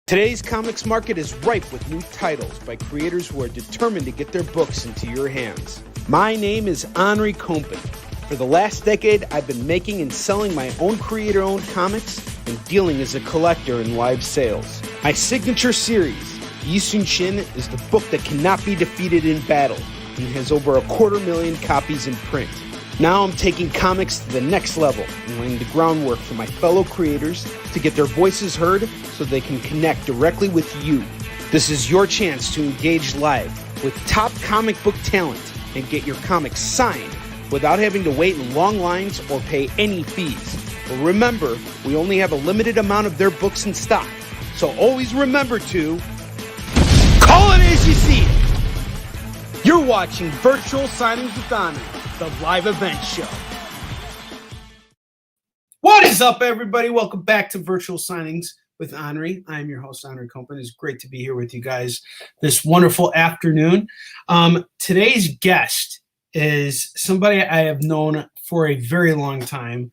Today's comics market is ripe with new titles by creators who are determined to get their books into your hands. My name is Onrie Kompan. For the last decade, I've been making and selling my own creator-owned comics and dealing as a collector in live sales. My signature series, Yi Sun Shin, is the book that cannot be defeated in battle and has over 250,000 copies in print. Now I'm taking comics to the next level and laying the groundwork for my fellow creators to get their voices heard so they can connect directly with you. This is your chance to engage live with top comic book talent and get your comics signed without having to wait in long lines or pay any fees. But remember, we only have a limited amount of their books in stock, so always remember to call it as you see it. You're watching Virtual Signings with Onrie, the live event show. What is up, everybody? Welcome back to Virtual Signings with Onrie. I'm your host, Onrie Kompan. It's great to be here with you guys this wonderful afternoon. Today's guest is somebody I have known for a very long time.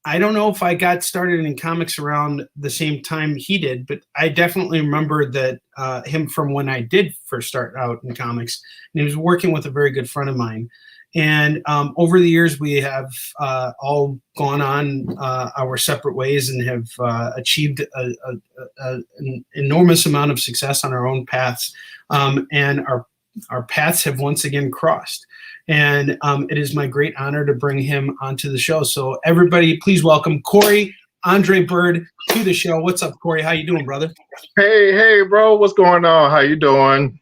I don't know if I got started in comics around the same time he did, but I definitely remember that him from when I did first start out in comics. And he was working with a very good friend of mine. And over the years, we have all gone on our separate ways and have achieved an enormous amount of success on our own paths. And our paths have once again crossed. And it is my great honor to bring him onto the show. So everybody, please welcome Corey Andre Bird to the show. What's up, Corey? How you doing, brother? Hey, bro. What's going on? How you doing?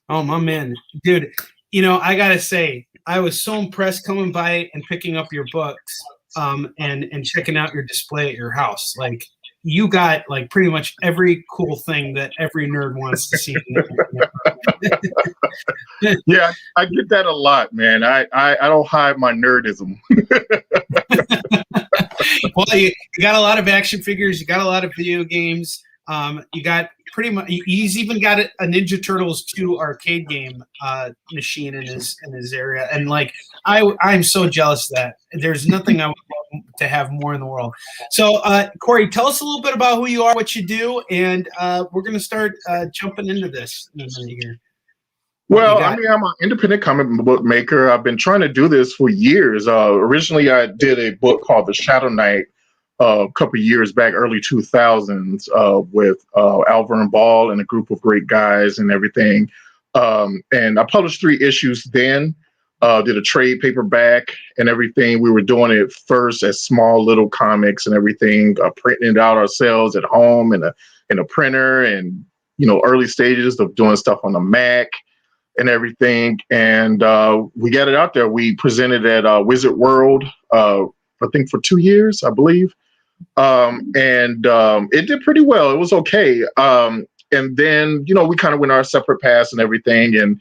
Oh, my man. Dude, you know, I got to say, I was so impressed coming by and picking up your books and checking out your display at your house. Like, you got like pretty much every cool thing that every nerd wants to see. Yeah, I get that a lot, man. I don't hide my nerdism. Well, you got a lot of action figures. You got a lot of video games. You got pretty much. He's even got a Ninja Turtles 2 arcade game machine in his area, and like I'm so jealous of that. There's nothing I would love to have more in the world. So, Corey, tell us a little bit about who you are, what you do, and we're gonna start jumping into this in a minute here. Well, I mean, I'm an independent comic book maker. I've been trying to do this for years. Originally, I did a book called The Shadow Knight a couple of years back, early 2000s, with Alvern Ball and a group of great guys and everything. And I published 3 issues then, did a trade paperback and everything. We were doing it first as small little comics and everything, printing it out ourselves at home in a printer, and, you know, early stages of doing stuff on the Mac and everything. And we got it out there. We presented at Wizard World, I think for 2 years, I believe. And it did pretty well. It was okay. And then, you know, we kind of went our separate paths and everything. And,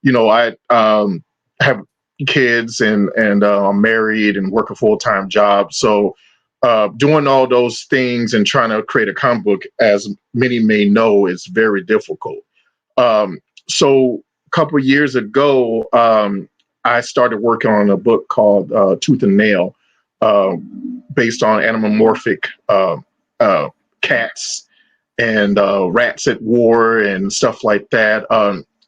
you know, I have kids and I'm married and work a full-time job. So doing all those things and trying to create a comic book, as many may know, is very difficult. So a couple of years ago, I started working on a book called Tooth and Nail, based on animomorphic cats and rats at war and stuff like that.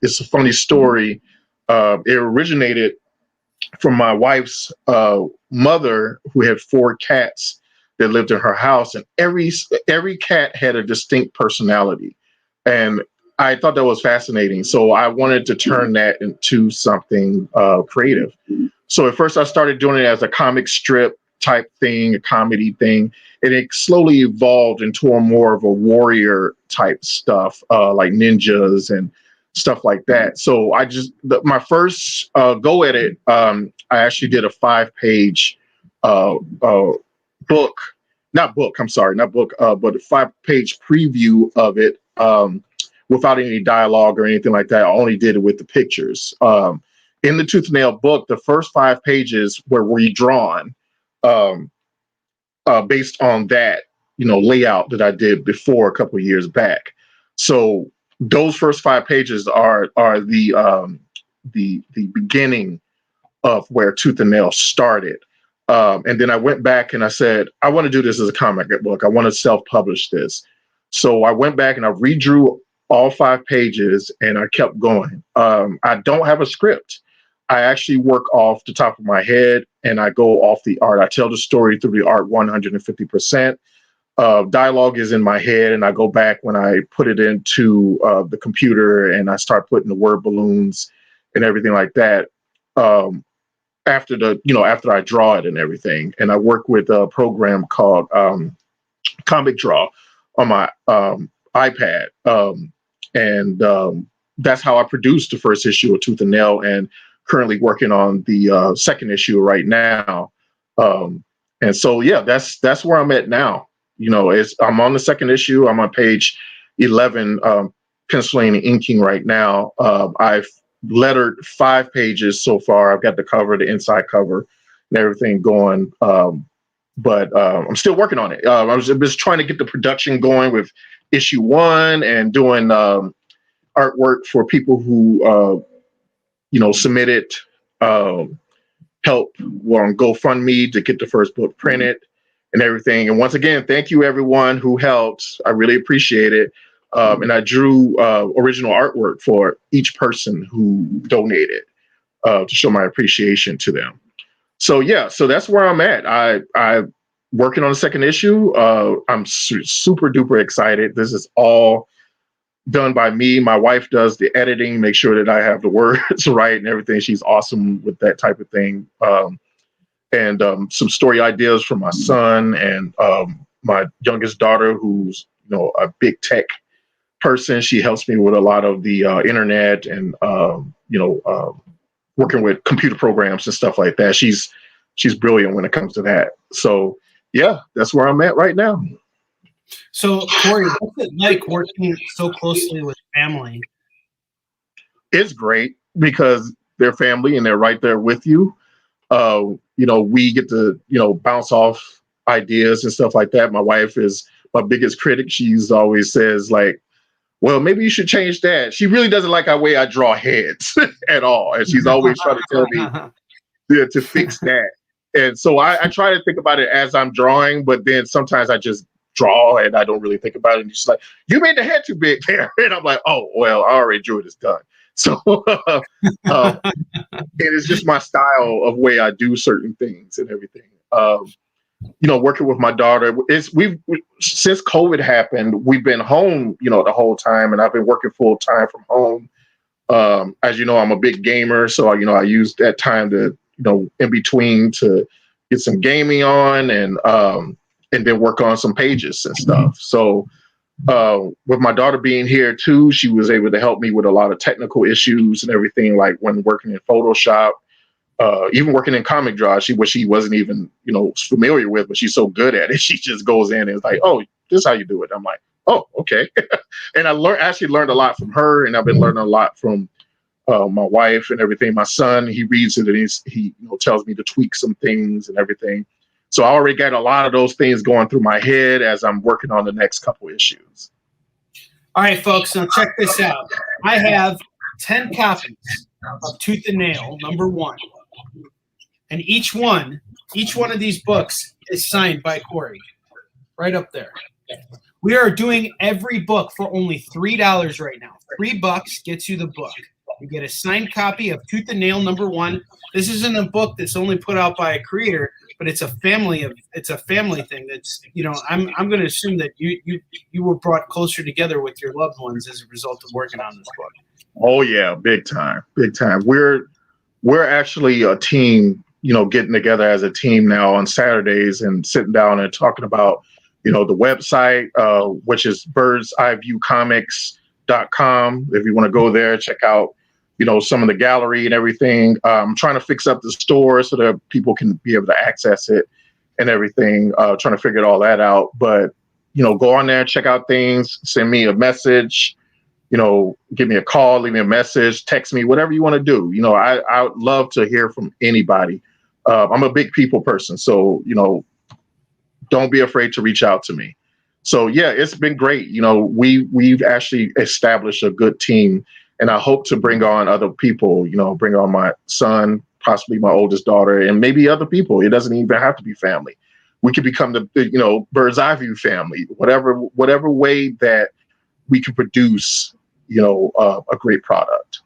It's a funny story. It originated from my wife's mother, who had 4 cats that lived in her house, and every cat had a distinct personality. And I thought that was fascinating. So I wanted to turn that into something creative. So at first I started doing it as a comic strip type thing, a comedy thing, and it slowly evolved into a more of a warrior type stuff, like ninjas and stuff like that. So my first go at it, I actually did a 5-page book, but a 5-page preview of it, without any dialogue or anything like that. I only did it with the pictures. In the Tooth and Nail book, the first 5 pages were redrawn based on that, you know, layout that I did before a couple of years back. So those first 5 pages are the beginning of where Tooth and Nail started. And then I went back and I said, I want to do this as a comic book. I want to self-publish this. So I went back and I redrew all 5 pages and I kept going. I don't have a script. I actually work off the top of my head and I go off the art. I tell the story through the art 150%. Dialogue is in my head, and I go back when I put it into the computer and I start putting the word balloons and everything like that. After I draw it and everything, and I work with a program called Comic Draw on my iPad, and that's how I produced the first issue of Tooth and Nail, and currently working on the second issue right now. And so, yeah, that's where I'm at now. I'm on the second issue. I'm on page 11, penciling and inking right now. I've lettered 5 pages so far. I've got the cover, the inside cover, and everything going. But I'm still working on it. I was just trying to get the production going with issue 1 and doing artwork for people who, submitted help on GoFundMe to get the first book printed and everything. And once again, thank you everyone who helped. I really appreciate it. And I drew original artwork for each person who donated to show my appreciation to them. So yeah, so that's where I'm at. I'm working on the second issue. I'm super duper excited. This is all done by me. My wife does the editing, make sure that I have the words right and everything. She's awesome with that type of thing. And some story ideas from my son and my youngest daughter, who's a big tech person. She helps me with a lot of the internet and working with computer programs and stuff like that. She's brilliant when it comes to that. So yeah, that's where I'm at right now. So Corey, what's it like working so closely with family? It's great because they're family and they're right there with you. We get to, bounce off ideas and stuff like that. My wife is my biggest critic. She's always says like, well, maybe you should change that. She really doesn't like the way I draw heads at all. And she's always trying to tell me to fix that. And so I try to think about it as I'm drawing, but then sometimes I just draw and I don't really think about it. And she's like, you made the head too big there. And I'm like, oh, well, I already drew it. It's done. So it's just my style of way I do certain things and everything. Working with my daughter, we've since COVID happened, we've been home, the whole time, and I've been working full time from home. As you know, I'm a big gamer, so I use that time to in between to get some gaming on and then work on some pages and stuff. So with my daughter being here too, she was able to help me with a lot of technical issues and everything, like when working in Photoshop, even working in Comic Draw, which she wasn't even, familiar with, but she's so good at it. She just goes in and is like, oh, this is how you do it. I'm like, oh, okay. And I learned a lot from her, and I've been learning a lot from my wife and everything. My son, he reads it and he tells me to tweak some things and everything. So I already got a lot of those things going through my head as I'm working on the next couple issues. All right, folks, now check this out. I have 10 copies of Tooth and Nail, #1. And each one of these books is signed by Corey. Right up there. We are doing every book for only $3 right now. $3 gets you the book. You get a signed copy of Tooth and Nail #1. This isn't a book that's only put out by a creator, but it's a family thing. That's I'm going to assume that you were brought closer together with your loved ones as a result of working on this book. Oh yeah, big time. We're actually a team, getting together as a team now on Saturdays and sitting down and talking about, the website, which is birdseyeviewcomics.com. If you want to go there, check out, some of the gallery and everything. I'm trying to fix up the store so that people can be able to access it and everything. Trying to figure all that out. But, go on there, check out things, send me a message, give me a call, leave me a message, text me, whatever you want to do. I would love to hear from anybody. I'm a big people person. So, don't be afraid to reach out to me. So, yeah, it's been great. We've actually established a good team. And I hope to bring on other people, bring on my son, possibly my oldest daughter, and maybe other people. It doesn't even have to be family. we could become the bird's eye view family. Whatever way that we can produce a great product.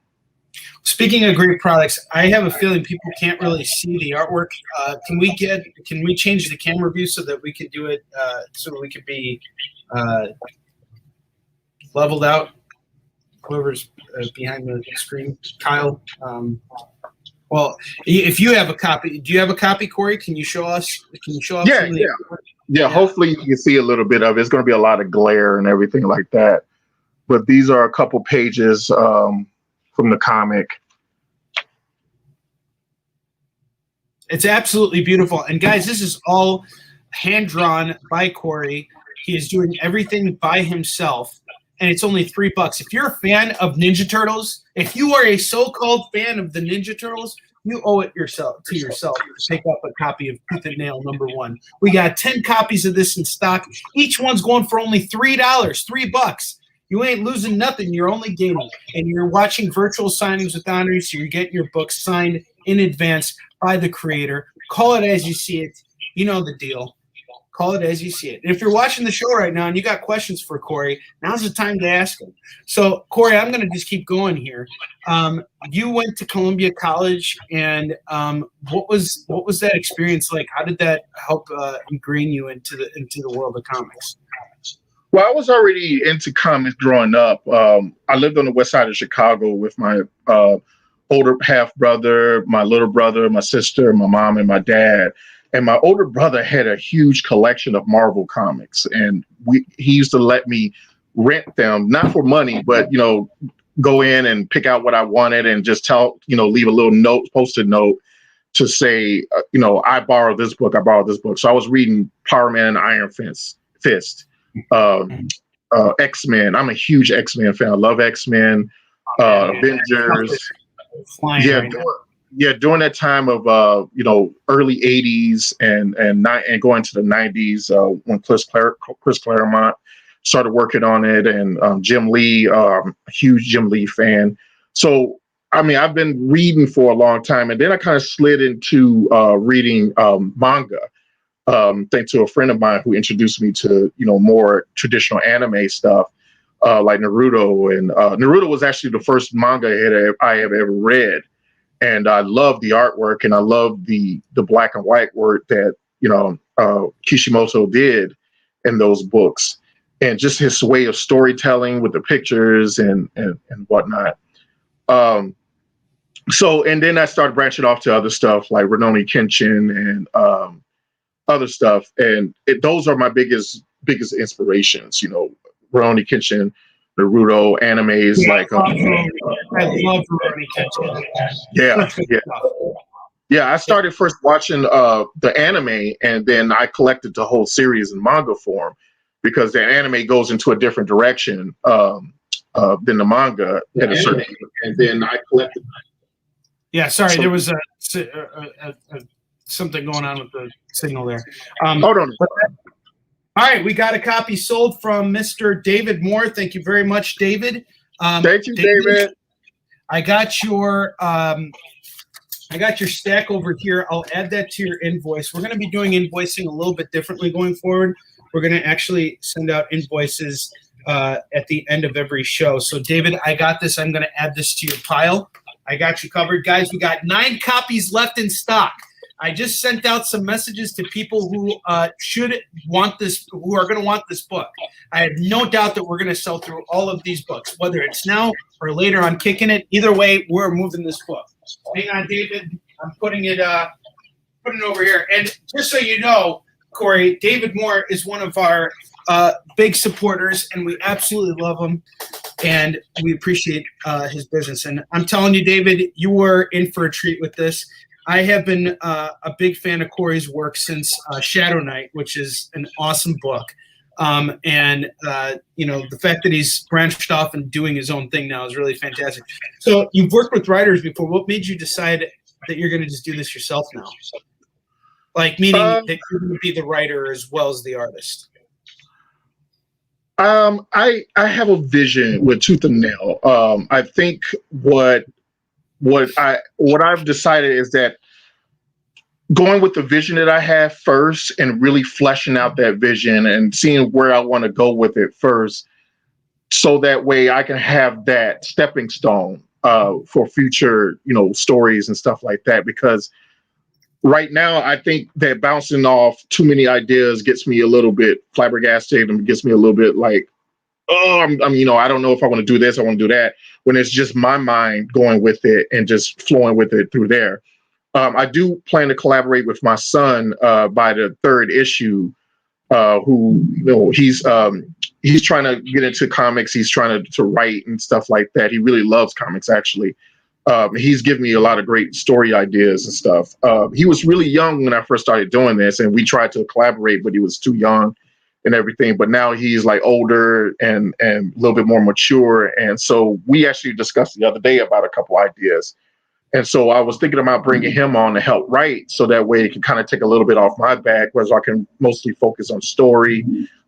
Speaking of great products, I have a feeling people can't really see the artwork. Can we change the camera view so that we can do it so we could be leveled out? Whoever's behind the screen, Kyle. Well, if you have a copy, do you have a copy, Corey? Can you show us? Yeah. Hopefully you can see a little bit of it. It's going to be a lot of glare and everything like that. But these are a couple pages from the comic. It's absolutely beautiful. And guys, this is all hand drawn by Corey. He is doing everything by himself. And it's only $3. If you're a fan of Ninja Turtles, if you are a so-called fan of the Ninja Turtles, you owe it to yourself to pick up a copy of Tooth and Nail #1. We got 10 copies of this in stock. Each one's going for only $3, $3. You ain't losing nothing. You're only gaining. And you're watching virtual signings with Onrie, so you're getting your book signed in advance by the creator. Call it as you see it. You know the deal. Call it as you see it. And if you're watching the show right now and you got questions for Corey, now's the time to ask him. So, Corey, I'm going to just keep going here. You went to Columbia College, and what was that experience like? How did that help ingrain you into the world of comics? Well, I was already into comics growing up. I lived on the west side of Chicago with my older half brother, my little brother, my sister, my mom, and my dad. And my older brother had a huge collection of Marvel comics, and he used to let me rent them, not for money, but go in and pick out what I wanted and just leave a little post-it note to say, I borrowed this book. So I was reading Power Man and Iron Fist, X-Men. I'm a huge X-Men fan. I love X-Men, Avengers. During that time of early '80s and going to the '90s when Chris Claremont started working on it, and Jim Lee, a huge Jim Lee fan. So I've been reading for a long time, and then I kind of slid into reading manga. Thanks to a friend of mine who introduced me to more traditional anime stuff like Naruto, and Naruto was actually the first manga I have ever read. And I love the artwork, and I love the black and white work that Kishimoto did in those books, and just his way of storytelling with the pictures and whatnot. And then I started branching off to other stuff like Rurouni Kenshin and other stuff, and those are my biggest inspirations. Rurouni Kenshin, Naruto, animes like. I love Rurouni Kenshin. Yeah. I started first watching the anime, and then I collected the whole series in manga form because the anime goes into a different direction than the manga at a certain. And then I collected. Yeah, sorry, there was something going on with the signal there. Hold on. All right, we got a copy sold from Mr. David Moore. Thank you very much, David. Thank you, David. I got your stack over here. I'll add that to your invoice. We're going to be doing invoicing a little bit differently going forward. We're going to actually send out invoices at the end of every show. So, David, I got this. I'm going to add this to your pile. I got you covered, guys. We got 9 copies left in stock. I just sent out some messages to people who should want this, who are going to want this book. I have no doubt that we're going to sell through all of these books, whether it's now or later on Kicking It. Either way, we're moving this book. Hang on, David. I'm putting it over here. And just so you know, Corey, David Moore is one of our big supporters, and we absolutely love him, and we appreciate his business. And I'm telling you, David, you were in for a treat with this. I have been a big fan of Corey's work since Shadow Knight, which is an awesome book. And the fact that he's branched off and doing his own thing now is really fantastic. So you've worked with writers before. What made you decide that you're going to just do this yourself now? Like, meaning that you're going to be the writer as well as the artist. I have a vision with Tooth and Nail. I think what I've decided is that going with the vision that I have first and really fleshing out that vision and seeing where I want to go with it first. So that way I can have that stepping stone for future, stories and stuff like that. Because right now, I think that bouncing off too many ideas gets me a little bit flabbergasted and gets me a little bit like, oh, I don't know if I want to do this, I want to do that. When it's just my mind going with it and just flowing with it through there. I do plan to collaborate with my son by the third issue. Who he's trying to get into comics. He's trying to write and stuff like that. He really loves comics, actually. He's given me a lot of great story ideas and stuff. He was really young when I first started doing this, and we tried to collaborate, but he was too young and everything. But now he's like older and a little bit more mature. And so we actually discussed the other day about a couple ideas. And so I was thinking about bringing him on to help write, so that way it can kind of take a little bit off my back, whereas I can mostly focus on story,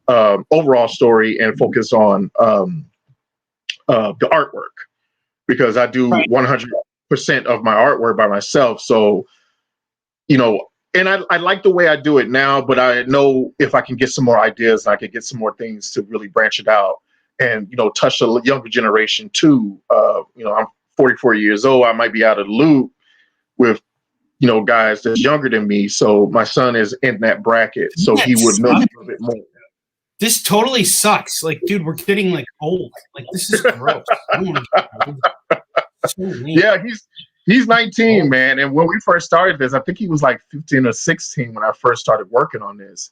overall story, and focus on the artwork, because I do 100% of my artwork by myself. So, and I like the way I do it now, but I know if I can get some more ideas, I can get some more things to really branch it out and, touch the younger generation too. I'm 44 years old. I might be out of the loop with, guys that's younger than me. So my son is in that bracket. So he would know a little bit more. This totally sucks. Like, dude, we're getting like old. Like, this is gross. Yeah, he's 19, man. And when we first started this, I think he was like 15 or 16 when I first started working on this.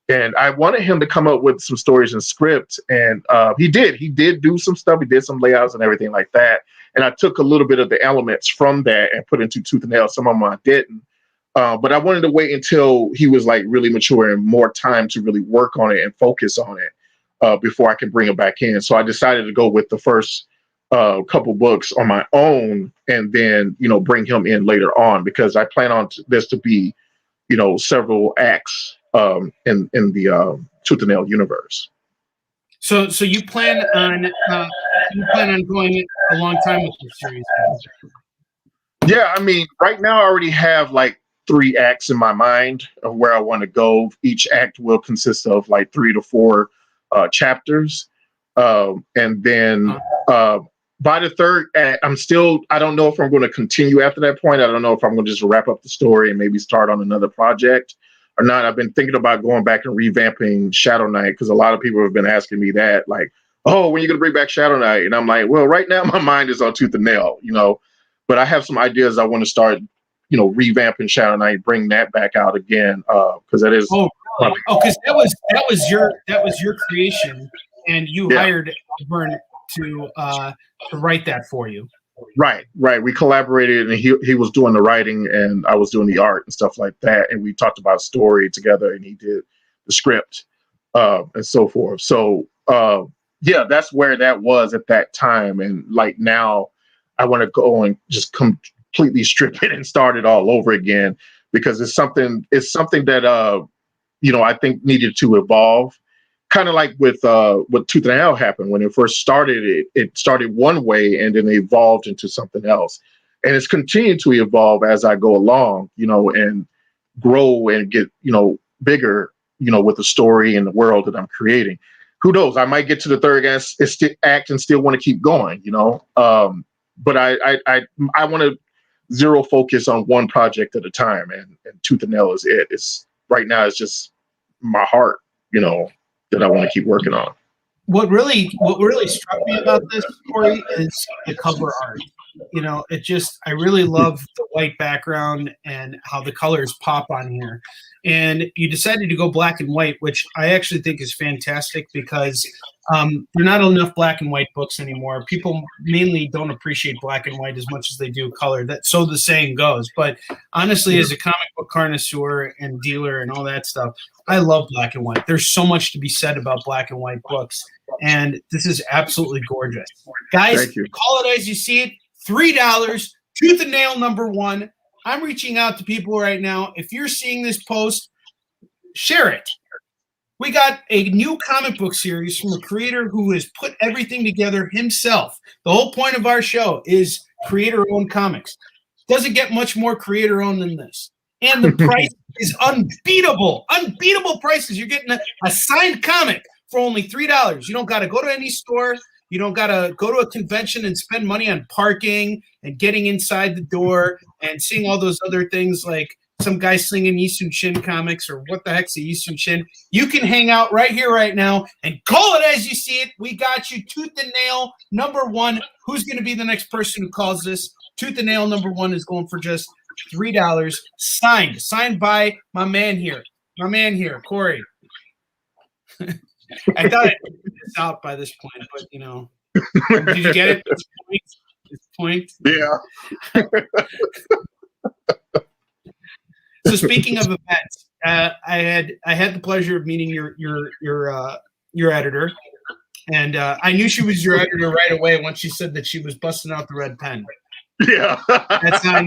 And I wanted him to come up with some stories and script. And he did. He did do some stuff. He did some layouts and everything like that. And I took a little bit of the elements from that and put into Tooth and Nail. Some of them I didn't. But I wanted to wait until he was like really mature and more time to really work on it and focus on it before I can bring him back in. So I decided to go with the first couple books on my own, and then, bring him in later on, because I plan on this to be, several acts in the Tooth and Nail universe. So you plan on going a long time with this series? Yeah, I mean, right now I already have like 3 acts in my mind of where I want to go. Each act will consist of like 3 to 4 chapters, and then by the third act, I don't know if I'm going to continue after that point. I don't know if I'm going to just wrap up the story and maybe start on another project or not. I've been thinking about going back and revamping Shadow Knight, because a lot of people have been asking me that, like, oh, when are you going to bring back Shadow Knight? And I'm like, well, right now my mind is on Tooth and Nail, but I have some ideas. I want to start, revamping Shadow Knight, bring that back out again, because that is. Oh, really? Because that was your creation, and you hired Vern to write that for you. Right. We collaborated, and he was doing the writing, and I was doing the art and stuff like that. And we talked about story together, and he did the script and so forth. So that's where that was at that time. And like now, I want to go and just completely strip it and start it all over again, because it's something that I think needed to evolve. Kind of like with what Tooth and Nail happened when it first started. It started one way and then it evolved into something else, and it's continued to evolve as I go along, and grow and get bigger, with the story and the world that I'm creating. Who knows? I might get to the third act and still want to keep going, but I want to zero focus on one project at a time, and Tooth and Nail is it. It's right now. It's just my heart, that I want to keep working on. What really struck me about this, Corey, is the cover art. I really love the white background and how the colors pop on here. And you decided to go black and white, which I actually think is fantastic, because there are not enough black and white books anymore. People mainly don't appreciate black and white as much as they do color. So the saying goes. But honestly, as a comic book connoisseur and dealer and all that stuff, I love black and white. There's so much to be said about black and white books. And this is absolutely gorgeous. Guys, call it as you see it. $3, Tooth and Nail #1. I'm reaching out to people right now. If you're seeing this post, share it. We got a new comic book series from a creator who has put everything together himself. The whole point of our show is creator-owned comics. Doesn't get much more creator-owned than this. and the price is unbeatable. Unbeatable prices. You're getting a signed comic for only $3. You don't got to go to any store. You don't got to go to a convention and spend money on parking and getting inside the door and seeing all those other things like some guy slinging Yisun Shin comics or what the heck's a Yisun Shin. You can hang out right here, right now, and call it as you see it. We got you tooth and nail number one. Who's going to be the next person who calls this? Tooth and nail number one is going for just $3. Signed by my man here, Corey. I thought I'd figure this out by this point, but you know, did you get it? This point? Yeah. So speaking of events, I had the pleasure of meeting your editor, and I knew she was your editor right away once she said that she was busting out the red pen. Yeah. That's how I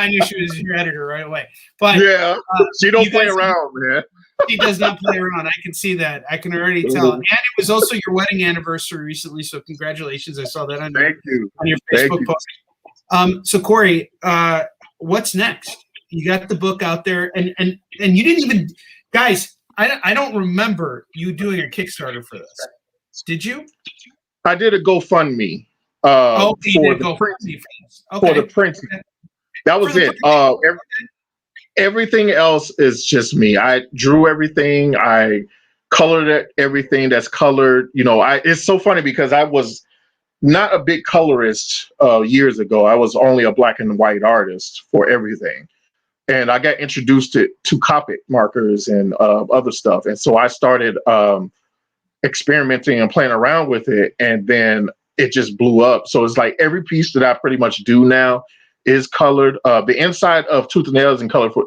knew she was your editor right away. But yeah, she don't play around, man. She does not play around. I can see that. I can already tell. And it was also your wedding anniversary recently, so congratulations. I saw that on your Facebook post. So Corey, what's next? You got the book out there, and you didn't even, guys. I don't remember you doing a Kickstarter for this. Did you? I did a GoFundMe. For the printing. Okay. That was it. Everything else is just me. I drew everything. I colored everything that's colored. You know, it's so funny because I was not a big colorist years ago. I was only a black and white artist for everything. And I got introduced to Copic markers and other stuff. And so I started experimenting and playing around with it. And then it just blew up. So it's like every piece that I pretty much do now is colored. The inside of Tooth and Nail is in color for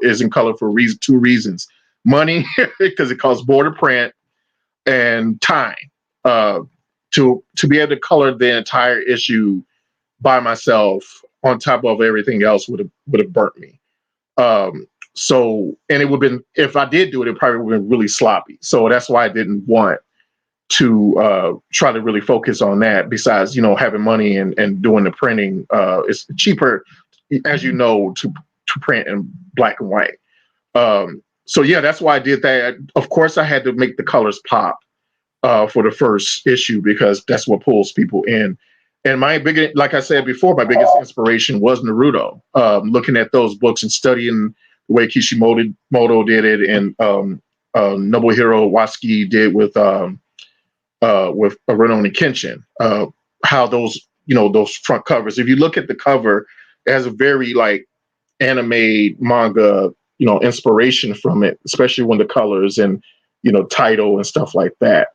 two reasons: money, because it costs more to print, and time. To be able to color the entire issue by myself on top of everything else would have burnt me. So, and it would have been, if I did do it, it probably would have been really sloppy. So that's why I didn't want to try to really focus on that. Besides, you know, having money and doing the printing, it's cheaper, as you know, to print in black and white. So yeah, that's why I did that. Of course, I had to make the colors pop for the first issue because that's what pulls people in. And like I said before, my biggest inspiration was Naruto. Looking at those books and studying the way Kishimoto did it, and Nobuhiro Watsuki did with Rurouni Kenshin. How those front covers. If you look at the cover, it has a very like anime manga, inspiration from it, especially when the colors and title and stuff like that.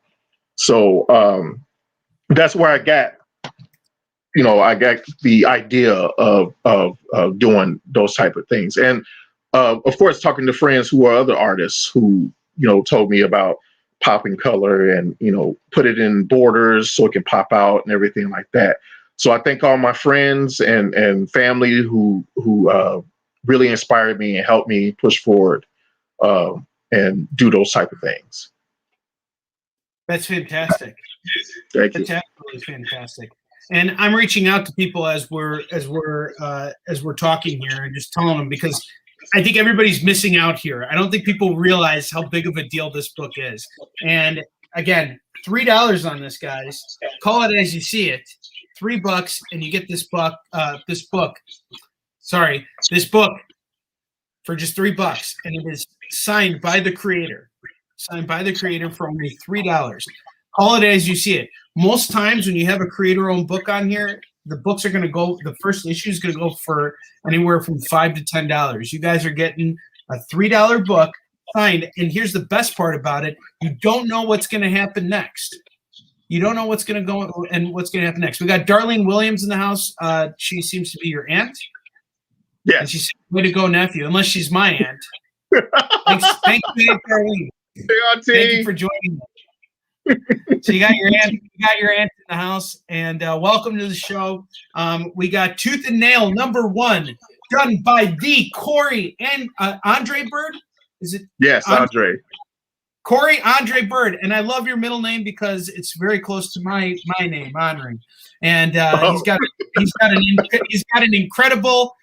So that's where I got the idea of doing those type of things. And of course, talking to friends who are other artists who, told me about popping color and, put it in borders so it can pop out and everything like that. So I thank all my friends and family who really inspired me and helped me push forward and do those type of things. That's fantastic. Thank you. That's absolutely fantastic. And I'm reaching out to people as we're talking here and just telling them, because I think everybody's missing out here. I don't think people realize how big of a deal this book is. And again, $3 on this, guys. Call it as you see it. $3, and you get this book for just $3, and it is signed by the creator. For only $3. Call it as you see it. Most times when you have a creator-owned book on here, the books are going to go, the first issue is going to go for anywhere from $5 to $10. You guys are getting a $3 book signed, and here's the best part about it. You don't know what's going to happen next. You don't know what's going to go and what's going to happen next. We got Darlene Williams in the house. She seems to be your aunt. Yeah. And she said, way to go, nephew, unless she's my aunt. Thank you, Darlene. Thank you for joining me. So you got your aunt in the house, and welcome to the show. We got Tooth and Nail #1, done by the Corey and Onrie Bird. Is it? Yes, Onrie. Corey Onrie Bird, and I love your middle name because it's very close to my name, Onrie. And he's got an incredible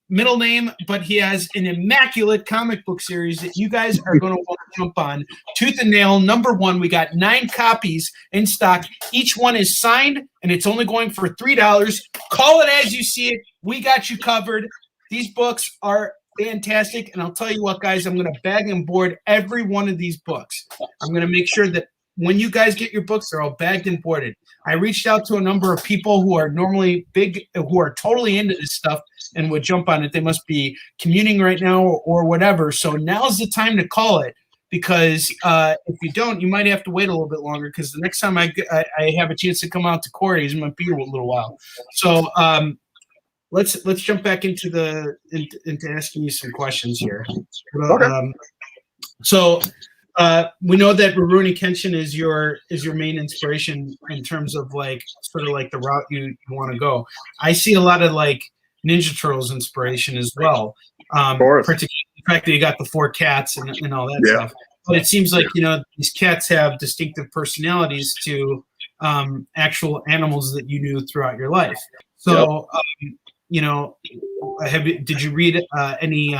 middle name, but he has an immaculate comic book series that you guys are going to want to jump on. Tooth and Nail, #1. We got 9 copies in stock. Each one is signed, and it's only going for $3. Call it as you see it. We got you covered. These books are fantastic, and I'll tell you what, guys, I'm going to bag and board every one of these books. I'm going to make sure that when you guys get your books, they're all bagged and boarded. I reached out to a number of people who are normally who are totally into this stuff and would jump on it. They must be commuting right now or whatever. So now's the time to call it, because if you don't, you might have to wait a little bit longer, because the next time I have a chance to come out to Corey's, it might be a little while. So let's jump back into into asking you some questions here. Okay. We know that Rurouni Kenshin is your main inspiration in terms of like sort of like the route you want to go. I see a lot of like Ninja Turtles inspiration as well. Particularly the fact that you got the 4 cats and all that stuff. But it seems like these cats have distinctive personalities to actual animals that you knew throughout your life. So did you read any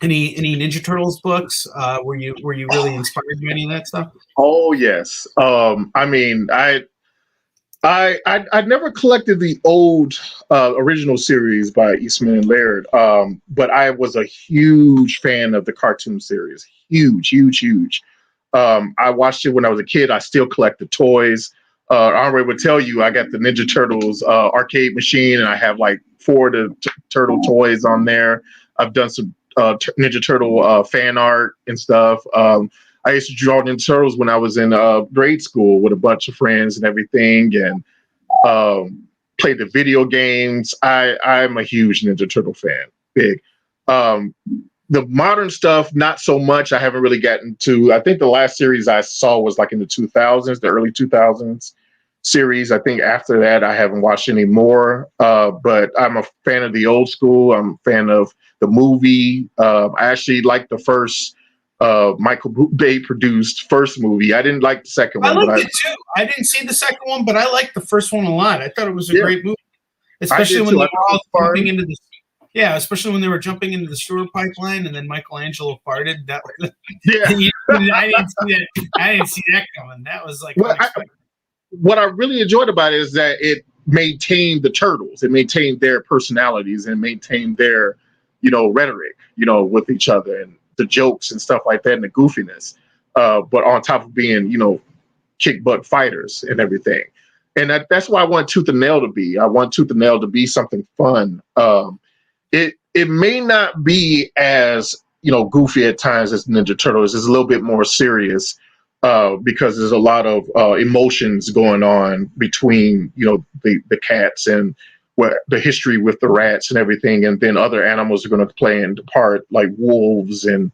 Ninja Turtles books? Were you really inspired by any of that stuff? Oh yes. I mean, I never collected the old original series by Eastman and Laird, but I was a huge fan of the cartoon series. Huge. I watched it when I was a kid. I still collect the toys. Onrie would tell you I got the Ninja Turtles arcade machine, and I have like 4 of the turtle toys on there. I've done some Ninja Turtle fan art and stuff. I used to draw Ninja Turtles when I was in grade school with a bunch of friends and everything, and played the video games. I'm a huge Ninja Turtle fan, big. The modern stuff, not so much. I haven't really gotten to. I think the last series I saw was like in the 2000s, the early 2000s series. I think after that, I haven't watched any more. But I'm a fan of the old school. I'm a fan of the movie. I actually liked the first Michael Bay produced first movie. I didn't like the second one. I liked it too. I didn't see the second one, but I liked the first one a lot. I thought it was a great movie, especially when they were all jumping into the especially when they were jumping into the sewer pipeline, and then Michelangelo farted. That was, I didn't see that coming. That was like what I really enjoyed about it is that it maintained the turtles. It maintained their personalities and maintained their rhetoric, with each other and the jokes and stuff like that and the goofiness. But on top of being, kick butt fighters and everything. And that's why I want Tooth and Nail to be. I want Tooth and Nail to be something fun. It may not be as, goofy at times as Ninja Turtles. It's a little bit more serious because there's a lot of emotions going on between, the cats and the history with the rats and everything, and then other animals are going to play into part, like wolves and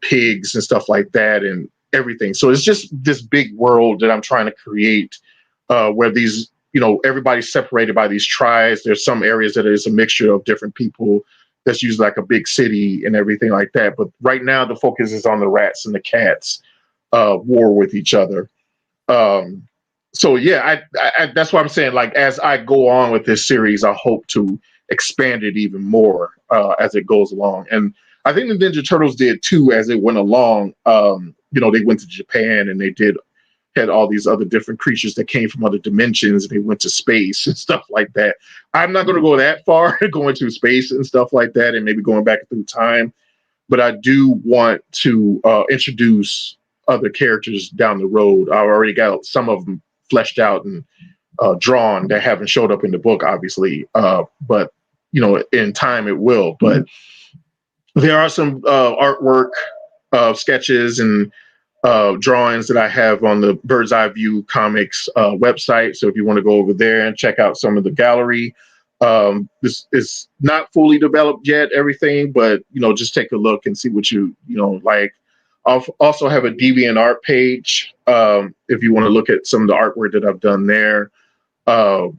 pigs and stuff like that and everything. So it's just this big world that I'm trying to create where these, everybody's separated by these tribes. There's some areas that is a mixture of different people. That's usually like a big city and everything like that. But right now the focus is on the rats and the cats war with each other. So yeah, I that's what I'm saying. Like, as I go on with this series, I hope to expand it even more as it goes along. And I think the Ninja Turtles did too as it went along. They went to Japan and they had all these other different creatures that came from other dimensions, and they went to space and stuff like that. I'm not going to go that far, going to space and stuff like that, and maybe going back through time. But I do want to introduce other characters down the road. I already got some of them fleshed out and drawn that haven't showed up in the book, obviously. But in time it will. But there are some artwork, sketches, and drawings that I have on the Bird's Eye View Comics website. So if you want to go over there and check out some of the gallery, this is not fully developed yet, everything, but just take a look and see what you like. I'll also have a DeviantArt page if you want to look at some of the artwork that I've done there. And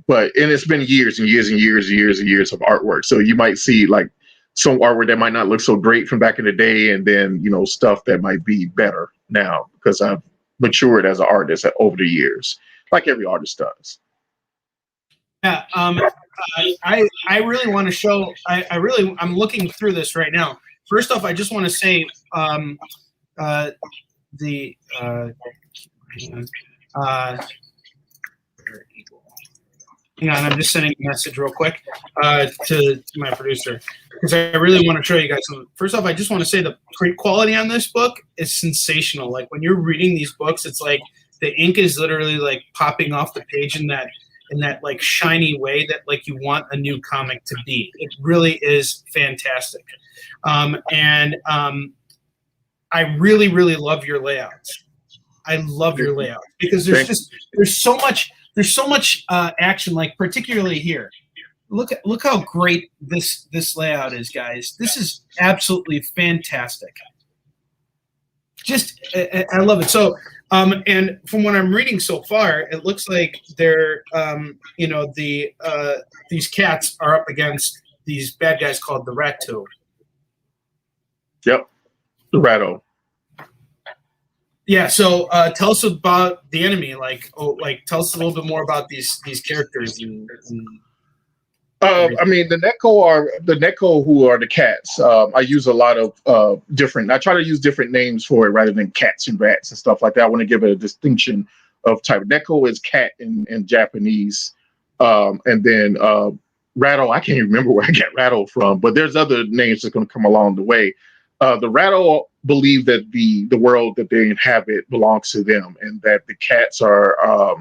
it's been years and years and years and years and years of artwork. So you might see like some artwork that might not look so great from back in the day, and then stuff that might be better now because I've matured as an artist over the years, like every artist does. I really want to show. I'm looking through this right now. First off, I just want to say the hang on, I'm just sending a message real quick to my producer because I really want to show you guys something. First off, I just want to say the print quality on this book is sensational. Like when you're reading these books, it's like the ink is literally like popping off the page in that like shiny way that like you want a new comic to be. It really is fantastic. And I really, really love your layouts. I love your layouts because there's so much action, like particularly here. Look how great this layout is, guys. This is absolutely fantastic. I love it. So, and from what I'm reading so far, it looks like they're, these cats are up against these bad guys called the Rat-2. Yep, the Ratto. Yeah. So, tell us about the enemy. Tell us a little bit more about these characters. I mean, the Neko who are the cats. I use a lot of different. I try to use different names for it rather than cats and rats and stuff like that. I want to give it a distinction of type. Neko is cat in Japanese, and then Rattle. I can't even remember where I get Rattle from, but there's other names that's going to come along the way. The Rattle believe that the world that they inhabit belongs to them, and that the cats are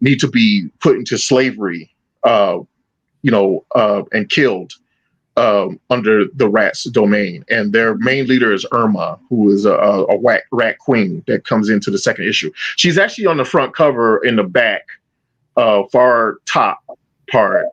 need to be put into slavery. And killed under the rat's domain. And their main leader is Irma, who is a rat queen that comes into the second issue. She's actually on the front cover in the back, far top part.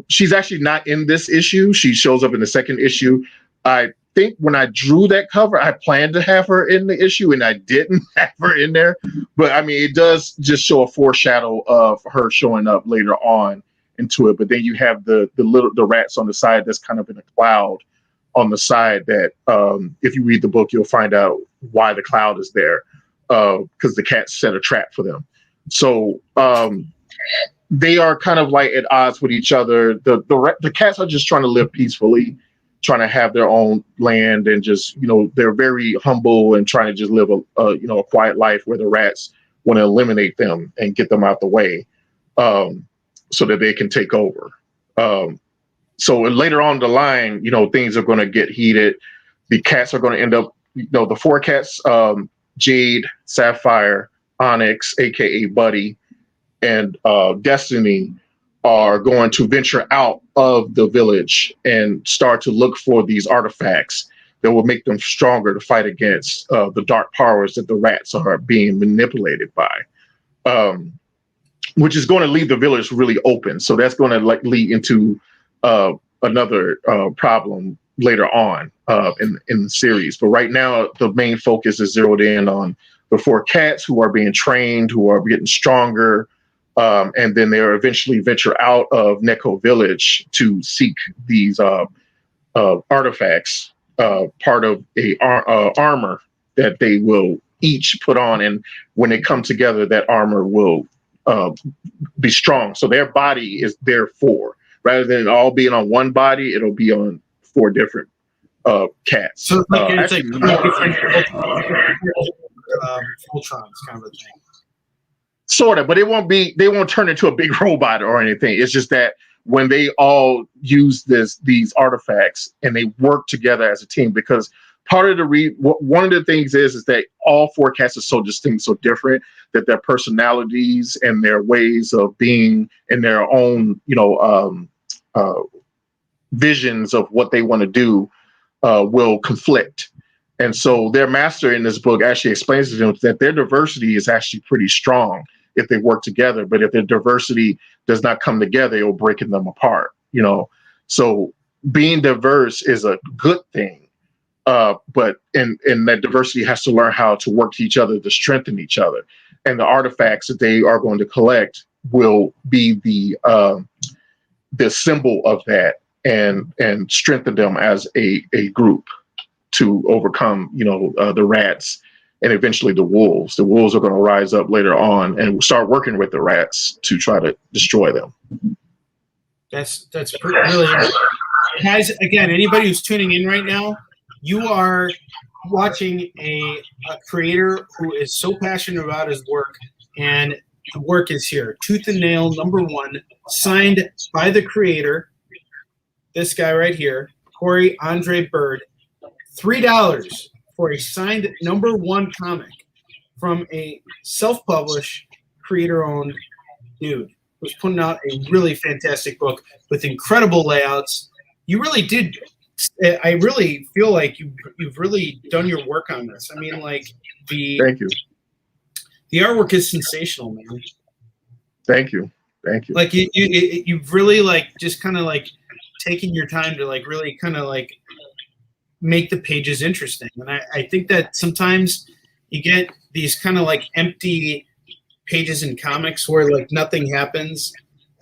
She's actually not in this issue. She shows up in the second issue. I think when I drew that cover, I planned to have her in the issue, and I didn't have her in there. But I mean, it does just show a foreshadow of her showing up later on into it. But then you have the rats on the side that's kind of in a cloud on the side that if you read the book, you'll find out why the cloud is there, because the cats set a trap for them. So they are kind of like at odds with each other. The cats are just trying to live peacefully, trying to have their own land, and just, they're very humble and trying to just live a quiet life, where the rats want to eliminate them and get them out the way. So that they can take over. So later on the line, things are going to get heated. The cats are going to end up, the four cats, Jade, Sapphire, Onyx, aka Buddy, and Destiny, are going to venture out of the village and start to look for these artifacts that will make them stronger to fight against the dark powers that the rats are being manipulated by. Which is going to leave the village really open. So that's going to lead into another problem later on in the series. But right now, the main focus is zeroed in on the four cats who are being trained, who are getting stronger, and then they'll eventually venture out of Neko Village to seek these artifacts, part of a armor that they will each put on. And when they come together, that armor will be strong. So their body is their four. Rather than all being on one body, it'll be on four different cats. So it's like Voltrons kind of a thing. Sort of, but they won't turn into a big robot or anything. It's just that when they all use these artifacts and they work together as a team, because part of one of the things is that all four cats are so distinct, so different, that their personalities and their ways of being and their own, visions of what they want to do will conflict. And so their master in this book actually explains to them that their diversity is actually pretty strong if they work together. But if their diversity does not come together, it will break them apart. So being diverse is a good thing. But that diversity has to learn how to work to each other to strengthen each other. And the artifacts that they are going to collect will be the symbol of that, and strengthen them as a group to overcome, the rats and eventually the wolves. The wolves are going to rise up later on and start working with the rats to try to destroy them. That's really guys. Again, anybody who's tuning in right now, you are watching a creator who is so passionate about his work, and the work is here. Tooth and Nail #1, signed by the creator. This guy right here, Corey Andre Bird. $3 for a signed #1 comic from a self-published, creator-owned dude who's putting out a really fantastic book with incredible layouts. You really did. I really feel like you've really done your work on this. I mean, like Thank you. The artwork is sensational, man. Thank you. Like you've really like just kind of like taken your time to like really kind of like make the pages interesting. And I think that sometimes you get these kind of like empty pages in comics where like nothing happens,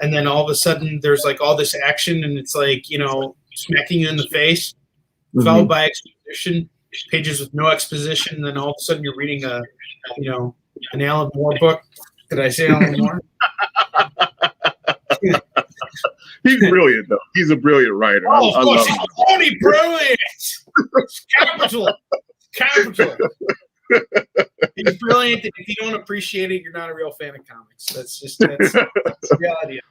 and then all of a sudden there's like all this action, and it's like, you know, smacking you in the face, followed by exposition, pages with no exposition, and then all of a sudden you're reading a, you know, an Alan Moore book. Did I say Alan Moore? He's brilliant, though. He's a brilliant writer. Oh, I love him. Tony, brilliant! Capital. He's brilliant. If you don't appreciate it, you're not a real fan of comics. That's the reality of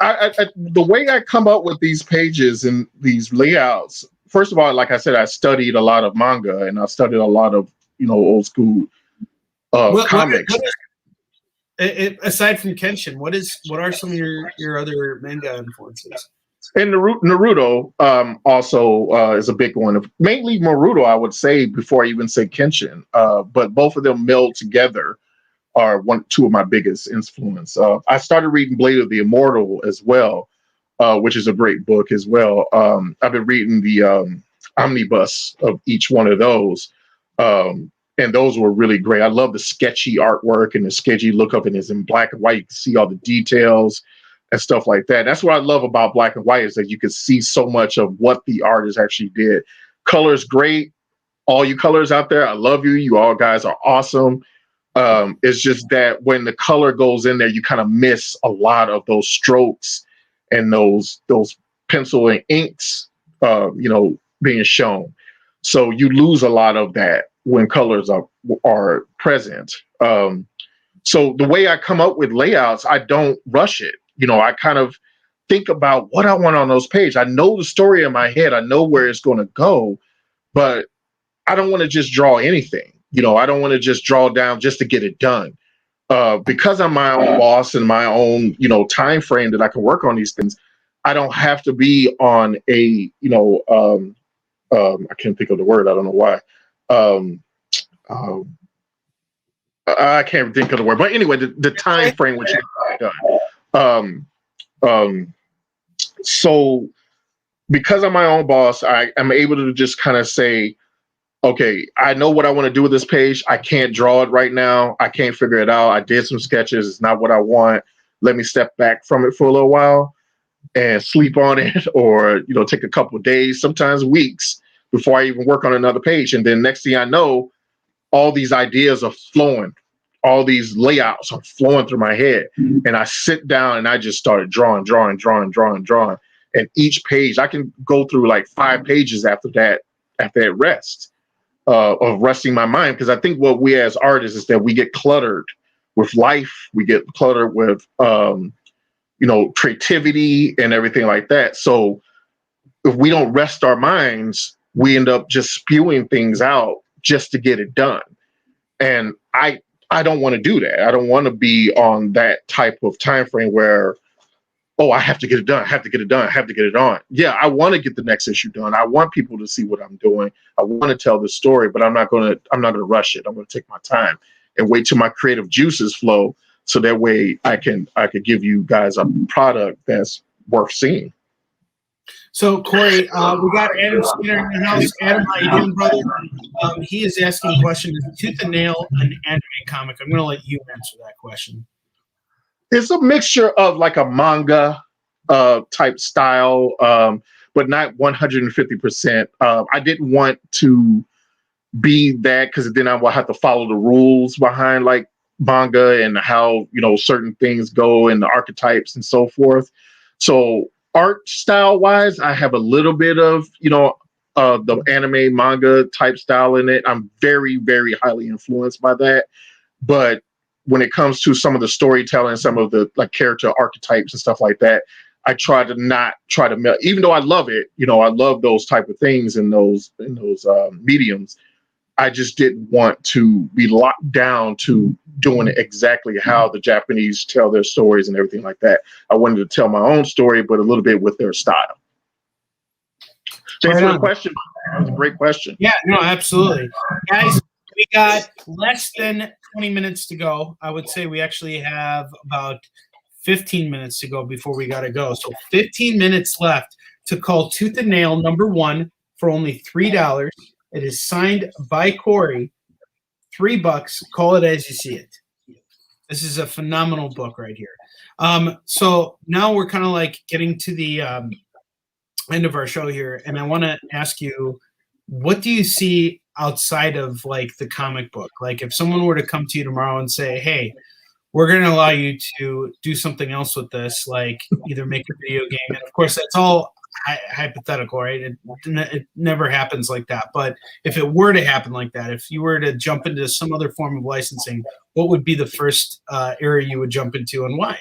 it. The way I come up with these pages and these layouts, first of all, like I said, I studied a lot of manga, and I studied a lot of, you know, old school comics. Aside from Kenshin, what are some of your other manga influences? And Naruto also is a big one. Mainly Naruto, I would say, before I even say Kenshin. But both of them meld together are two of my biggest influence. I started reading Blade of the Immortal as well, which is a great book as well. I've been reading the omnibus of each one of those. And those were really great. I love the sketchy artwork and the sketchy look of it. It's in black and white. You can see all the details and stuff like that. That's what I love about black and white, is that you can see so much of what the artist actually did. Color's great. All you colors out there, I love you. You all guys are awesome. It's just that when the color goes in there, you kind of miss a lot of those strokes and those pencil and inks, you know, being shown. So you lose a lot of that when colors are present. So the way I come up with layouts, I don't rush it. You know, I kind of think about what I want on those pages. I know the story in my head. I know where it's going to go, but I don't want to just draw anything. You know, I don't want to just draw down just to get it done. Because I'm my own boss and my own, you know, time frame that I can work on these things, I don't have to be on a, you know, I can't think of the word. I don't know why. I can't think of the word, but anyway, the time frame which is done. So because I'm my own boss, I am able to just kind of say, okay, I know what I want to do with this page. I can't draw it right now. I can't figure it out. I did some sketches. It's not what I want. Let me step back from it for a little while and sleep on it, or, you know, take a couple of days, sometimes weeks, before I even work on another page. And then next thing I know, all these ideas are flowing. All these layouts are flowing through my head. And I sit down and I just started drawing. And each page, I can go through like 5 pages after that rest of resting my mind. Because I think what we as artists is that we get cluttered with life. We get cluttered with, you know, creativity and everything like that. So if we don't rest our minds, we end up just spewing things out just to get it done. And I don't want to do that. I don't want to be on that type of time frame where, oh, I have to get it done. I have to get it done. I have to get it on. Yeah, I want to get the next issue done. I want people to see what I'm doing. I want to tell the story, but I'm not going to rush it. I'm going to take my time and wait till my creative juices flow, so that way I could give you guys a product that's worth seeing. So, Corey, we got Adam Skinner in the house. Adam, how you doing, brother? He is asking a question. Is Tooth and Nail an anime comic? I'm going to let you answer that question. It's a mixture of like a manga type style, but not 150%. I didn't want to be that, because then I will have to follow the rules behind like manga and how, you know, certain things go and the archetypes and so forth. So art style wise, I have a little bit of, you know, the anime manga type style in it. I'm very, very highly influenced by that. But when it comes to some of the storytelling, some of the like character archetypes and stuff like that, I try to not try to melt, even though I love it, you know, I love those type of things in those mediums. I just didn't want to be locked down to doing it exactly how the Japanese tell their stories and everything like that. I wanted to tell my own story, but a little bit with their style. Thanks for the question. That was a great question. Yeah, no, absolutely. Guys, we got less than 20 minutes to go. I would say we actually have about 15 minutes to go before we got to go. So 15 minutes left to call Tooth and Nail #1 for only $3. It is signed by Corey. $3. Call it as you see it. This is a phenomenal book right here. So now we're kind of like getting to the end of our show here, and I want to ask you, what do you see outside of like the comic book? Like if someone were to come to you tomorrow and say, hey, we're going to allow you to do something else with this, like either make a video game. And of course, that's all hypothetical, right? It never happens like that. But if it were to happen like that, if you were to jump into some other form of licensing, what would be the first area you would jump into and why?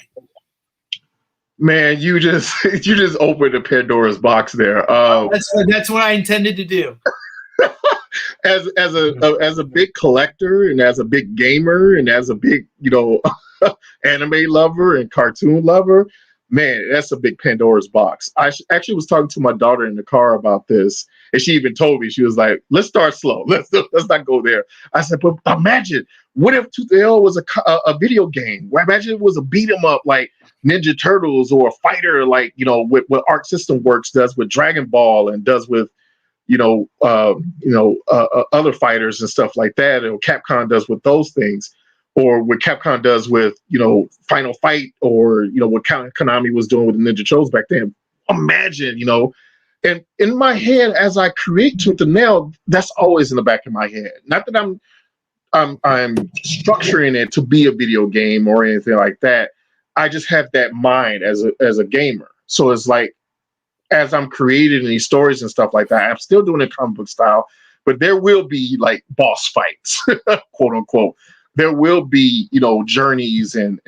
Man, you just opened a Pandora's box there. That's what I intended to do. As a big collector and as a big gamer and as a big, you know, anime lover and cartoon lover, man, that's a big Pandora's box. I actually was talking to my daughter in the car about this, and she even told me, she was like, let's start slow. Let's not go there. I said, but imagine, what if Tooth and Nail was a video game? Imagine it was a beat 'em up like Ninja Turtles, or a fighter like, you know, what Arc System Works does with Dragon Ball and does with, other fighters and stuff like that, or Capcom does with those things, or what Capcom does with, you know, Final Fight, or, you know, what Konami was doing with the Ninja Turtles back then. Imagine, you know, and in my head, as I create Tooth and Nail, that's always in the back of my head. Not that I'm structuring it to be a video game or anything like that. I just have that mind as a gamer. So it's like, as I'm creating these stories and stuff like that, I'm still doing it comic book style, but there will be like boss fights, quote unquote. There will be, you know, journeys and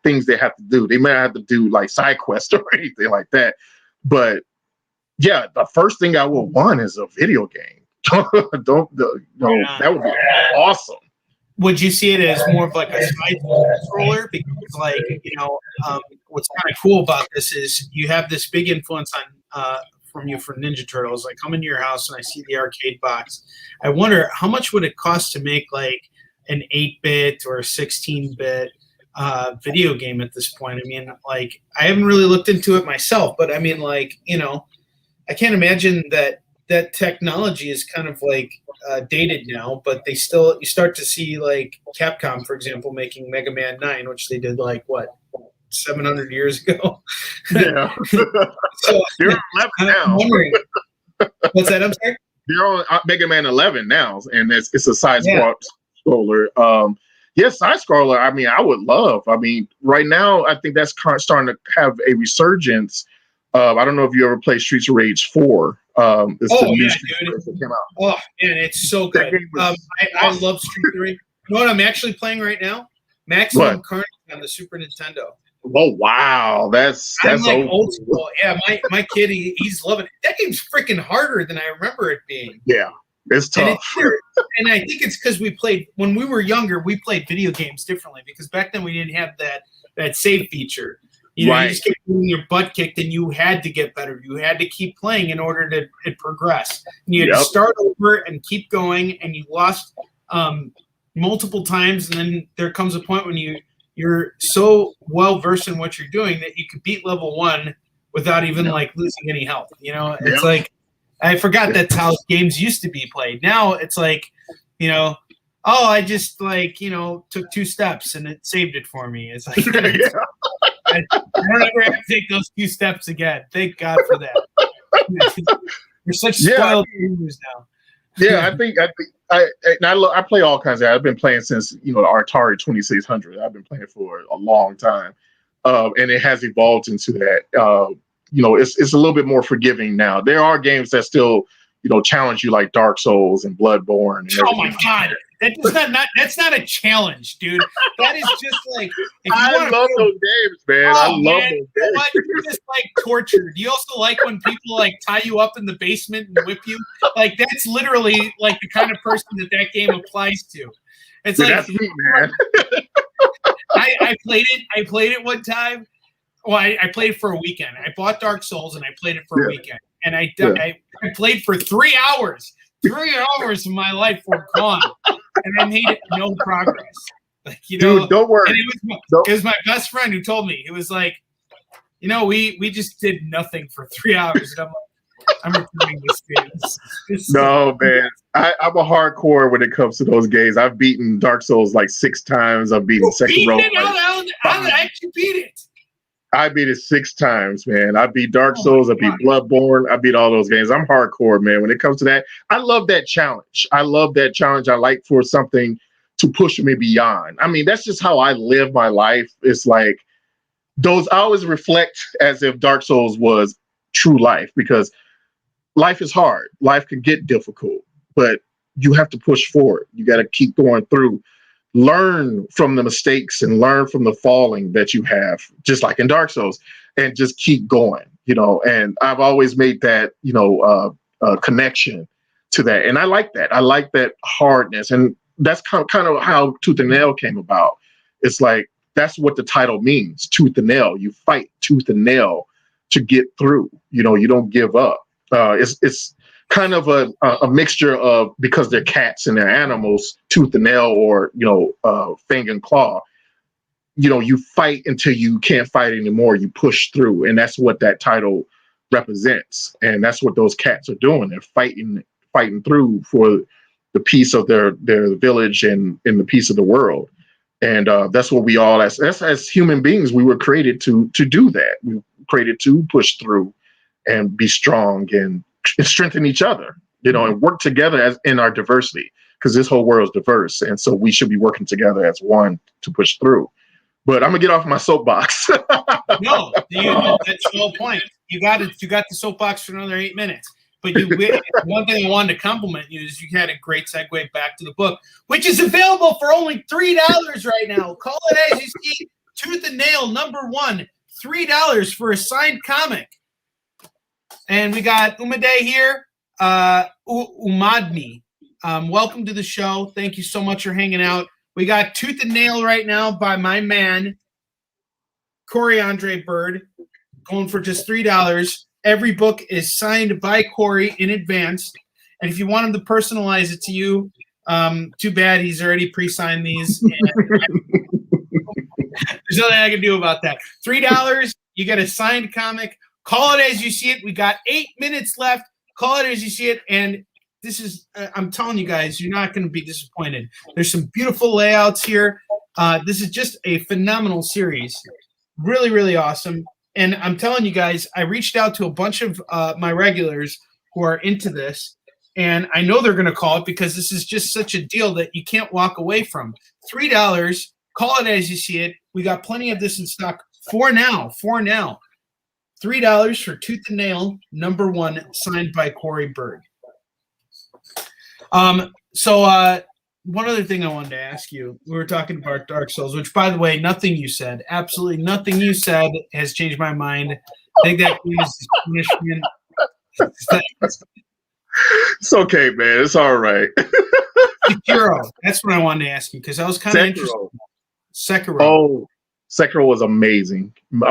things they have to do. They might have to do like side quests or anything like that. But yeah, the first thing I will want is a video game. That would be awesome. Would you see it as more of like a side scroller? Because, like, you know, what's kind of cool about this is you have this big influence on from you for Ninja Turtles. I come into your house and I see the arcade box. I wonder how much would it cost to make like an 8-bit or 16-bit video game at this point? I mean, like, I haven't really looked into it myself, but I mean, like, you know, I can't imagine that technology is kind of like dated now, but you start to see like Capcom, for example, making Mega Man 9, which they did like what, 700 years ago. Yeah. So they're on 11 now. What's that? I'm sorry. They're on Mega Man 11 now, and it's a side scroller. Yes, side scroller. I mean, I would love. I mean, right now, I think that's starting to have a resurgence. I don't know if you ever played Streets of Rage 4. It's the new Streets that came out. Oh man, it's so good. I love Streets of Rage. You know what I'm actually playing right now? Maximum Carnage on the Super Nintendo. Oh wow, that's like old school. Yeah, my kid, he's loving it. That game's freaking harder than I remember it being. Yeah, it's tough. And I think it's because when we were younger, we played video games differently, because back then we didn't have that save feature. You know, you just kept getting your butt kicked, and you had to get better. You had to keep playing in order to progress. And you had to start over and keep going, and you lost multiple times. And then there comes a point when you're so well versed in what you're doing that you could beat level 1 without even like losing any health. You know, it's like, I forgot that's how games used to be played. Now it's like, you know, oh, I just like, you know, took 2 steps and it saved it for me. It's like, I don't ever have to take those 2 steps again. Thank God for that. We're such spoiled gamers now. Yeah, I play all kinds of. I've been playing since the Atari 2600. I've been playing for a long time, and it has evolved into that. It's a little bit more forgiving now. There are games that still challenge you, like Dark Souls and Bloodborne. And oh my God, that's not a challenge, dude. That is just like I love those games, man. I love those games. You know what? You're just like torture. Do you also like when people like tie you up in the basement and whip you? Like that's literally like the kind of person that game applies to. It's like that's me, man. I played it. I played it one time. Well, I played it for a weekend. I bought Dark Souls and I played it for a weekend. And I played for 3 hours. 3 hours of my life were gone, and I made no progress. Like dude, don't worry. And it was my best friend who told me. It was like, we just did nothing for 3 hours, and I'm like, I'm returning this game. No, man, I'm a hardcore when it comes to those games. I've beaten Dark Souls like 6 times. I've beaten Sekiro. How did I actually beat it? I beat it 6 times, man. I beat Dark Souls. I beat Bloodborne. I beat all those games. I'm hardcore, man. When it comes to that, I love that challenge. I like for something to push me beyond. I mean, that's just how I live my life. It's like I always reflect as if Dark Souls was true life, because life is hard. Life can get difficult, but you have to push forward. You got to keep going through. Learn from the mistakes and learn from the falling that you have, just like in Dark Souls, and just keep going, and I've always made that, connection to that. And I like that. I like that hardness. And that's kind of how Tooth and Nail came about. It's like, that's what the title means, tooth and nail. You fight tooth and nail to get through, you don't give up. It's kind of a mixture of, because they're cats and they're animals, tooth and nail, or fang and claw. You fight until you can't fight anymore. You push through, and that's what that title represents. And that's what those cats are doing. They're fighting through for the peace of their village and the peace of the world. And that's what we all, as human beings, we were created to do that. We were created to push through and be strong and strengthen each other, and work together as in our diversity, because this whole world is diverse, and so we should be working together as one to push through. But I'm gonna get off my soapbox. No, that's the whole point. You got the soapbox for another 8 minutes. But one thing I wanted to compliment you is you had a great segue back to the book, which is available for only $3 right now. Call it as you see, Tooth and Nail #1, $3 for a signed comic. And we got Umade here, Umadni. Welcome to the show. Thank you so much for hanging out. We got Tooth and Nail right now by my man, Corey Andre Bird, going for just $3. Every book is signed by Corey in advance. And if you want him to personalize it to you, too bad he's already pre-signed these. There's nothing I can do about that. $3, you get a signed comic. Call it as you see it. We got 8 minutes left. Call it as you see it. And this is, I'm telling you guys, you're not going to be disappointed. There's some beautiful layouts here. This is just a phenomenal series. Really, really awesome. And I'm telling you guys, I reached out to a bunch of my regulars who are into this. And I know they're going to call it, because this is just such a deal that you can't walk away from. $3. Call it as you see it. We got plenty of this in stock for now. $3 for Tooth and Nail #1, signed by Corey Bird. So one other thing I wanted to ask you. We were talking about Dark Souls, which, by the way, nothing you said, absolutely nothing you said has changed my mind. I think that is punishment. It's okay, man. It's all right. Sekiro. That's what I wanted to ask you, because I was kind of interested. Sekiro. Oh, Sekiro was amazing, and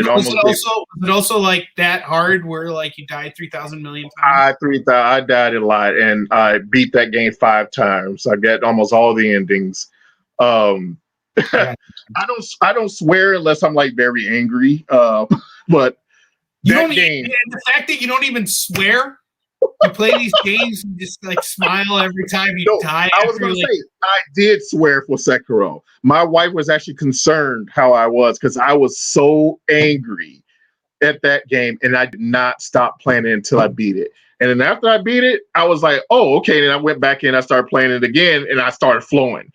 was it also like that hard, where like you died 3,000 million times? I died a lot, and I beat that game 5 times. I got almost all the endings. I don't swear unless I'm like very angry. But the fact that you don't even swear. You play these games and just like smile every time you die. I was going to say, I did swear for Sekiro. My wife was actually concerned how I was, because I was so angry. at that game, and I did not stop playing it until I beat it. And then after I beat it, I was like, oh, okay. And I went back in, I started playing it again, and I started flowing.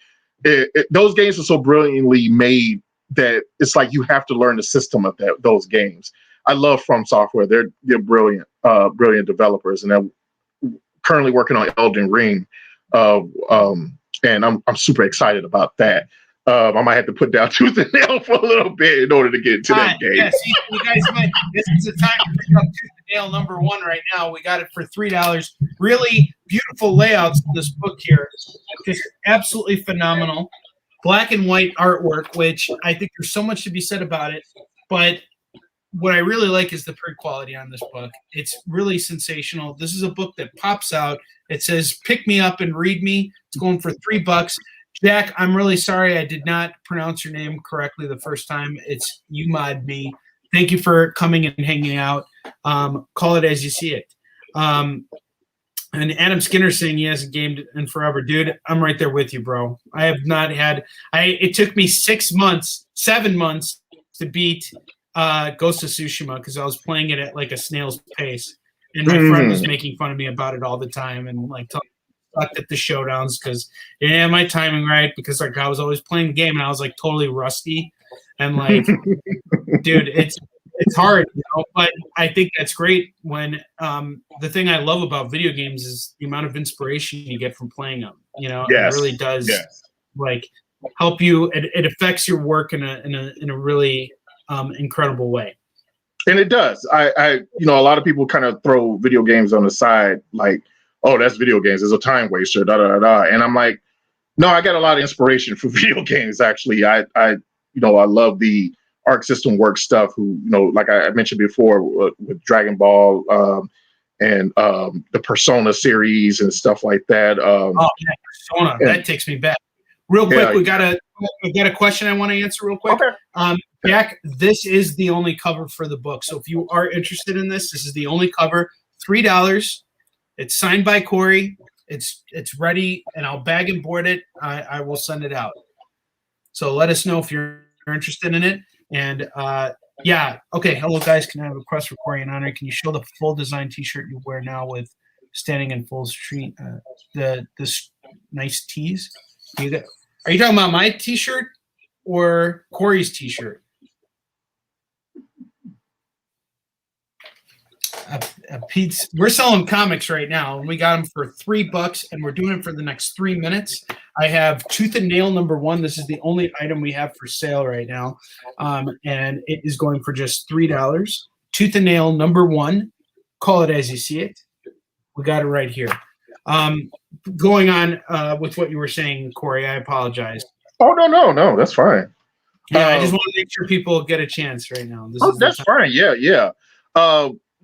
Those games are so brilliantly made that it's like you have to learn the system of those games. I love From Software. They're brilliant, brilliant developers, and they're currently working on Elden Ring. And I'm super excited about that. I might have to put down tooth and nail for a little bit in order to get into that game. Yes, you guys might. This is the time to pick up Tooth and Nail #1 right now. We got it for $3. Really beautiful layouts in this book here. Just absolutely phenomenal. Black and white artwork, which I think there's so much to be said about it. But what I really like is the print quality on this book. It's really sensational. This is a book that pops out. It says, pick me up and read me. It's going for $3. Jack, I'm really sorry I did not pronounce your name correctly the first time. It's You Mod Me. Thank you for coming and hanging out. Call it as you see it. And Adam Skinner saying he hasn't gamed in forever. Dude, I'm right there with you, bro. I have not had – it took me 7 months to beat Ghost of Tsushima because I was playing it at like a snail's pace. And my friend was making fun of me about it all the time and like telling at the showdowns because my timing right because like I was always playing the game and I was like totally rusty and like dude it's hard, you know, but I think that's great when the thing I love about video games is the amount of inspiration you get from playing them, you know. It really does like help you. It affects your work in a really incredible way. And it does. I a lot of people kind of throw video games on the side like, oh, that's video games. It's a time waster, da da da. And I'm like, no, I got a lot of inspiration for video games. Actually, I love the Arc System Works stuff. Who, like I mentioned before, with Dragon Ball and the Persona series and stuff like that. Persona, that takes me back. Real quick, we got a question I want to answer real quick. Okay. Jack, this is the only cover for the book. So if you are interested in this is the only cover. $3. It's signed by Corey. It's ready, and I'll bag and board it. I will send it out. So let us know if you're interested in it. And okay. Hello, guys. Can I have a request for Corey and Onrie? Can you show the full design T-shirt you wear now with standing in full street? This nice tees. Are you talking about my T-shirt or Corey's T-shirt? Pete's. We're selling comics right now, and we got them for $3, and we're doing it for the next 3 minutes. I have Tooth and Nail #1. This is the only item we have for sale right now, and it is going for just $3. Tooth and Nail #1. Call it as you see it. We got it right here. Going on with what you were saying, Corey, I apologize. Oh, no, that's fine. Yeah, I just want to make sure people get a chance right now. That's fine. Yeah.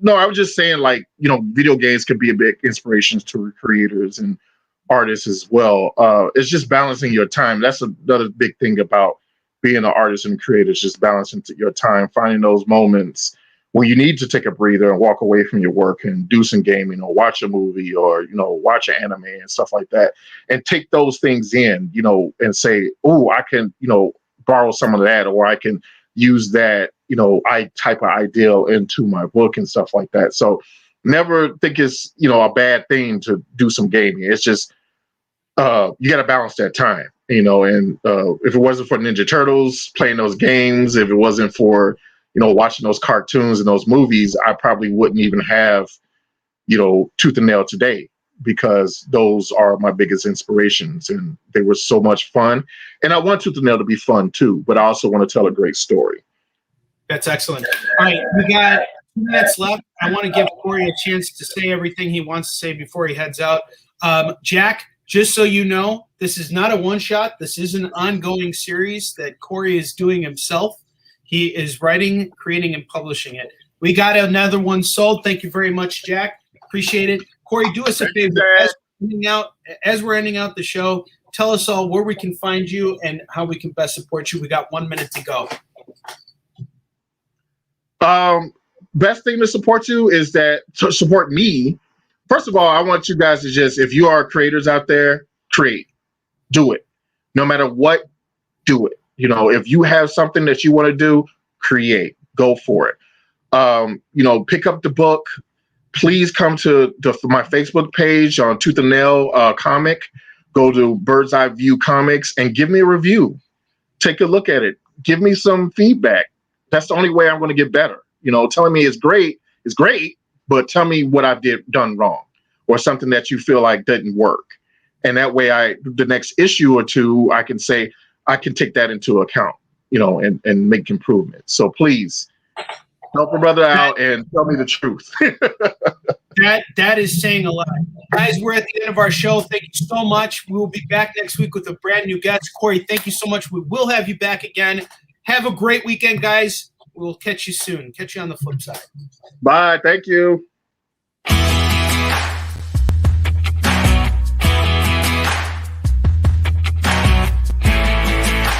No, I was just saying, like, video games could be a big inspiration to creators and artists as well. It's just balancing your time. That's another big thing about being an artist and creator, is just balancing your time, finding those moments when you need to take a breather and walk away from your work and do some gaming or watch a movie or, watch an anime and stuff like that, and take those things in, and say, oh, I can, borrow some of that, or I can use that, type of ideal into my book and stuff like that. So never think it's, a bad thing to do some gaming. It's just, you got to balance that time, and if it wasn't for Ninja Turtles playing those games, if it wasn't for, watching those cartoons and those movies, I probably wouldn't even have, Tooth and Nail today, because those are my biggest inspirations and they were so much fun. And I want Tooth and Nail to be fun too, but I also want to tell a great story. That's excellent. All right, we got 2 minutes left. I want to give Corey a chance to say everything he wants to say before he heads out. Jack, just so you know, this is not a one-shot. This is an ongoing series that Corey is doing himself. He is writing, creating, and publishing it. We got another one sold. Thank you very much, Jack. Appreciate it. Corey, do us a favor. As we're ending out the show, tell us all where we can find you and how we can best support you. We got 1 minute to go. Best thing to support you is to support me. First of all, I want you guys to just, if you are creators out there, create. Do it. No matter what, do it. If you have something that you want to do, create. Go for it. Pick up the book. Please come to my Facebook page on Tooth and Nail Comic. Go to Bird's Eye View Comics and give me a review. Take a look at it. Give me some feedback. That's the only way I'm going to get better. Telling me it's great is great, but tell me what I've done wrong or something that you feel like didn't work. And that way the next issue or two, I can say, I can take that into account, and make improvements. So please help a brother out and tell me the truth. That is saying a lot. Guys, we're at the end of our show. Thank you so much. We will be back next week with a brand new guest. Corey, thank you so much. We will have you back again. Have a great weekend, guys. We'll catch you soon. Catch you on the flip side. Bye. Thank you.